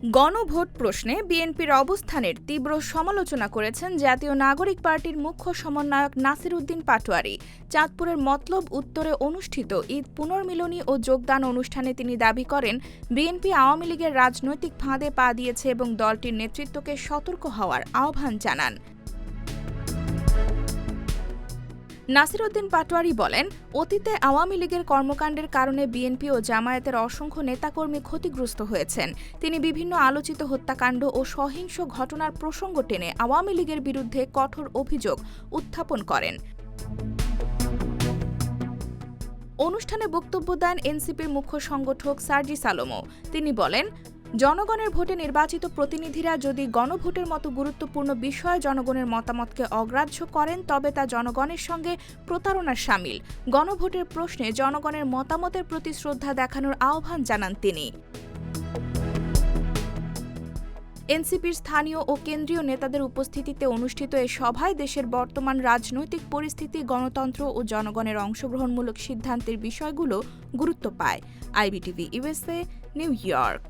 গণভোট প্রশ্নে বিএনপির অবস্থানের তীব্র সমালোচনা করেছেন জাতীয় নাগরিক পার্টির মুখ্য সমন্বয়ক নাসির উদ্দিন পাটোয়ারী। চাঁদপুরের মতলব উত্তরে অনুষ্ঠিত ঈদ পুনর্মিলনী ও যোগদান অনুষ্ঠানে তিনি দাবি করেন, বিএনপি আওয়ামী লীগের রাজনৈতিক ফাঁদে পা দিয়েছে এবং দলটির নেতৃত্বকে সতর্ক হওয়ার আহ্বান জানান। নাসির উদ্দিন পাটোয়ারী বলেন, অতীতে আওয়ামী লীগের কর্মকাণ্ডের কারণে বিএনপি ও জামায়াতের অসংখ্য নেতাকর্মী ক্ষতিগ্রস্ত হয়েছেন। তিনি বিভিন্ন আলোচিত হত্যাকাণ্ড ও সহিংস ঘটনার প্রসঙ্গ টেনে আওয়ামী লীগের বিরুদ্ধে কঠোর অভিযোগ উত্থাপন করেন। অনুষ্ঠানে বক্তব্য দেন এনসিপির মুখ্য সংগঠক সার্জিস আলমও। তিনি বলেন, জনগণের ভোটে নির্বাচিত প্রতিনিধিরা যদি গণভোটের মতো গুরুত্বপূর্ণ বিষয়ে জনগণের মতামতকে অগ্রাহ্য করেন তবে তা জনগণের সঙ্গে প্রতারণার শামিল। গণভোটের প্রশ্নে জনগণের মতামতের প্রতি শ্রদ্ধা দেখানোর আহ্বান জানান তিনি। এনসিপির স্থানীয় ও কেন্দ্রীয় নেতাদের উপস্থিতিতে অনুষ্ঠিত এ সভায় দেশের বর্তমান রাজনৈতিক পরিস্থিতি, গণতন্ত্র ও জনগণের অংশগ্রহণমূলক সিদ্ধান্তের বিষয়গুলো গুরুত্ব পায়। IBTV USA, new York.